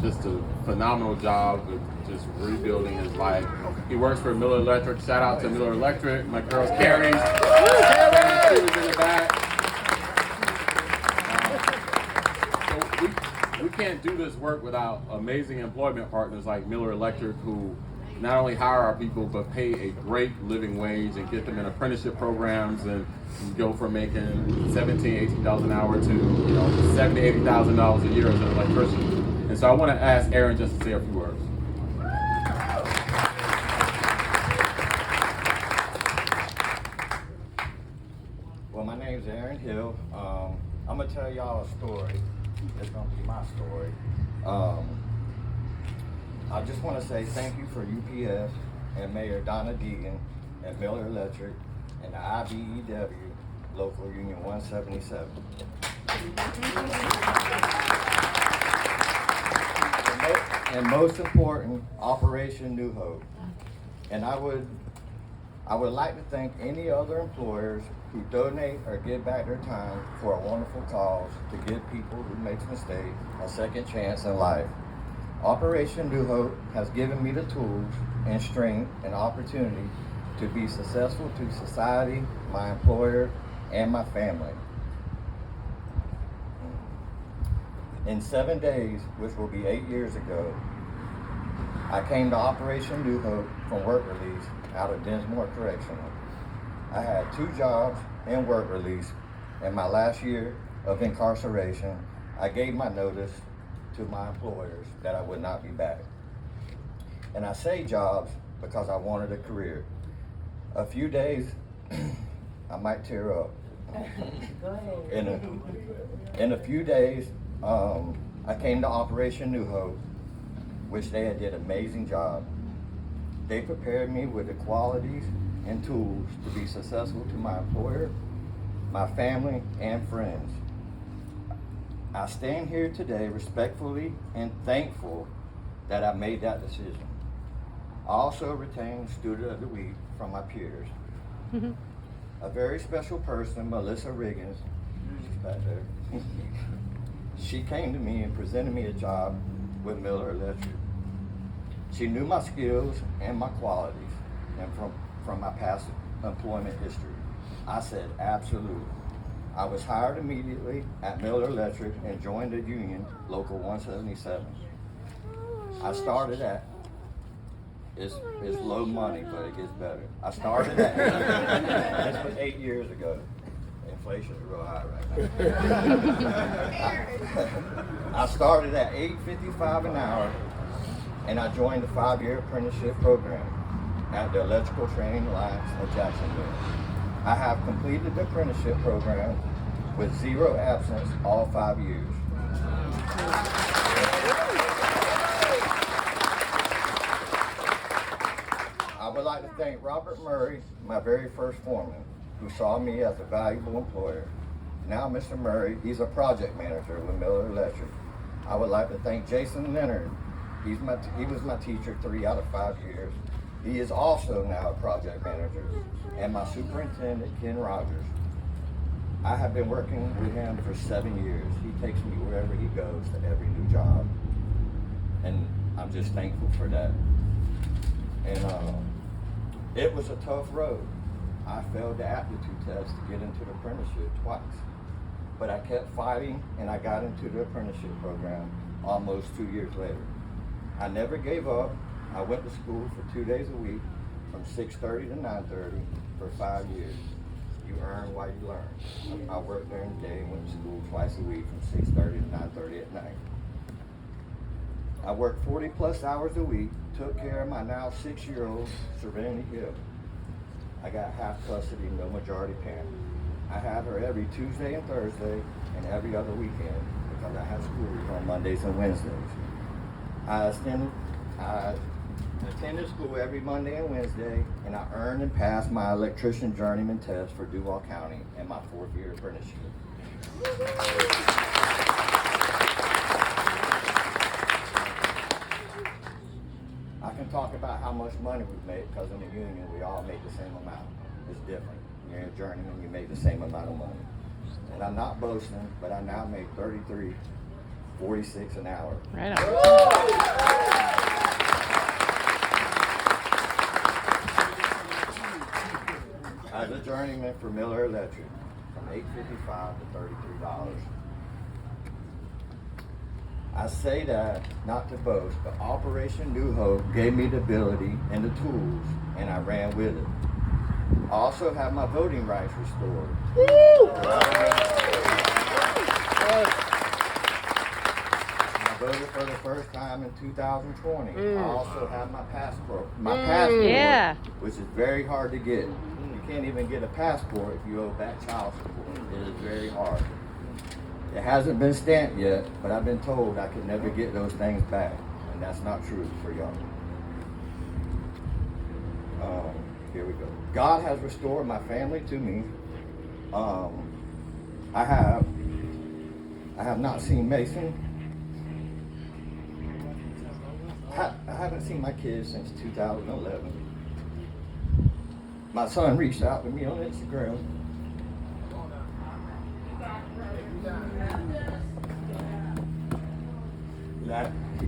just a phenomenal job with just rebuilding his life. He works for Miller Electric. Shout out to Miller Electric. My girl's Carrie. She was in the back. We can't do this work without amazing employment partners like Miller Electric, who not only hire our people but pay a great living wage and get them in apprenticeship programs and go from making $17, $18 an hour to $70,000, $80,000 a year as an electrician. And so I want to ask Aaron just to say a few words. Well, my name's Aaron Hill. I'm gonna tell y'all a story. It's gonna be my story. I just want to say thank you for UPS and Mayor Donna Deegan and Miller Electric and the IBEW Local Union 177. And most important, Operation New Hope. And I would like to thank any other employers who donate or give back their time for a wonderful cause to give people who make mistakes a second chance in life. Operation New Hope has given me the tools and strength and opportunity to be successful to society, my employer, and my family. In 7 days, which will be 8 years ago, I came to Operation New Hope from work release out of Dinsmore Correctional. I had 2 jobs and work release. In my last year of incarceration, I gave my notice to my employers that I would not be back. And I say jobs because I wanted a career. A few days, I might tear up. Go ahead. In a few days, I came to Operation New Hope, which they did an amazing job. They prepared me with the qualities and tools to be successful to my employer, my family, and friends. I stand here today respectfully and thankful that I made that decision. I also retained Student of the Week from my peers. A very special person, Melissa Riggins, she's back there. She came to me and presented me a job with Miller Electric. She knew my skills and my qualities and from my past employment history. I said, absolutely. I was hired immediately at Miller Electric and joined the union, Local 177. I started at, it's low money, but it gets better. I started at, this was 8 years ago. Inflation's real high right now. I started at $8.55 an hour, and I joined the 5-year apprenticeship program at the Electrical Training Alliance of Jacksonville. I have completed the apprenticeship program with 0 absence all 5 years. I would like to thank Robert Murray, my very first foreman, who saw me as a valuable employer. Now Mr. Murray, he's a project manager with Miller Electric. I would like to thank Jason Leonard. He was my teacher 3 out of 5 years. He is also now a project manager. And my superintendent, Ken Rogers. I have been working with him for 7 years. He takes me wherever he goes to every new job. And I'm just thankful for that. And it was a tough road. I failed the aptitude test to get into the apprenticeship twice. But I kept fighting and I got into the apprenticeship program almost 2 years later. I never gave up. I went to school for 2 days a week from 6:30 to 9:30 for 5 years. You earn while you learn. I worked during the day and went to school twice a week from 6:30 to 9:30 at night. I worked 40 plus hours a week, took care of my now 6-year-old Serenity Hill. I got half custody, no majority parent. I had her every Tuesday and Thursday and every other weekend because I had school on Mondays and Wednesdays. I attended school every Monday and Wednesday, and I earned and passed my electrician journeyman test for Duval County in my 4th year apprenticeship. I can talk about how much money we've made because in the union we all make the same amount. It's different. You're a journeyman, you make the same amount of money. And I'm not boasting, but I now make $33.46 an hour. Right on. for Miller Electric from $8.55 to $33. I say that not to boast, but Operation New Hope gave me the ability and the tools, and I ran with it. I also have my voting rights restored. I voted for the first time in 2020. I also have my passport, which is very hard to get. You can't even get a passport if you owe back child support. It is very hard. It hasn't been stamped yet, but I've been told I could never get those things back, and that's not true for y'all. Here we go. God has restored my family to me. I have not seen Mason. I haven't seen my kids since 2011. My son reached out to me on Instagram.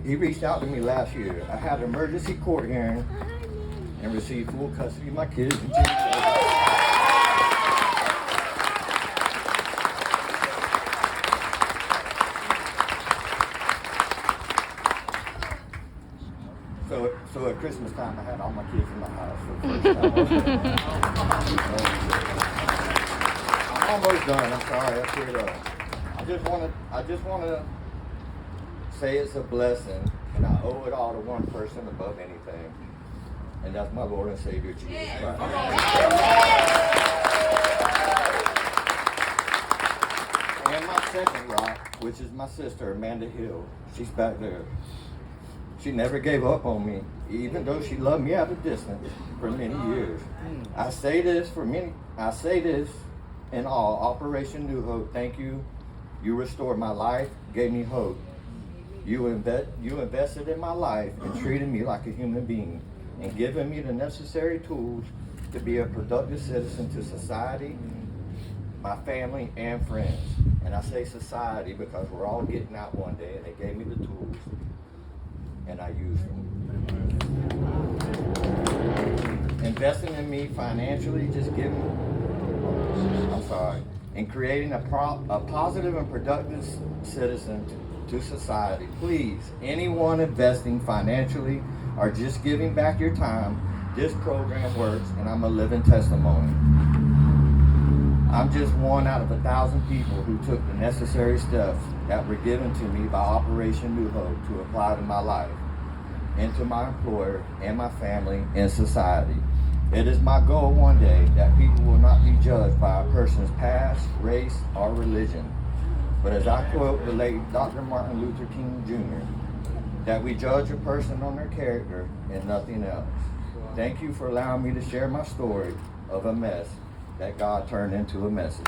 He reached out to me last year. I had an emergency court hearing and received full custody of my kids. So at Christmas time, I had all my kids in my house for the first time. I'm almost done. I'm sorry. I teared up. I just want to say it's a blessing, and I owe it all to one person above anything, and that's my Lord and Savior, Jesus Christ. And my second rock, which is my sister, Amanda Hill. She's back there. She never gave up on me, even though she loved me at a distance for many years. I say this in all. Operation New Hope, thank you. You restored my life, gave me hope. You invested in my life and treated me like a human being and given me the necessary tools to be a productive citizen to society, my family, and friends. And I say society because we're all getting out one day, and they gave me the tools, and I used them. Investing in me financially, and creating a positive and productive citizen to society. Please, anyone investing financially or just giving back your time, this program works, and I'm a living testimony. I'm just one out of 1,000 people who took the necessary steps that were given to me by Operation New Hope to apply to my life, into my employer, and my family, and society. It is my goal one day that people will not be judged by a person's past, race, or religion, but as I quote the late Dr. Martin Luther King Jr., that we judge a person on their character and nothing else. Thank you for allowing me to share my story of a mess that God turned into a message.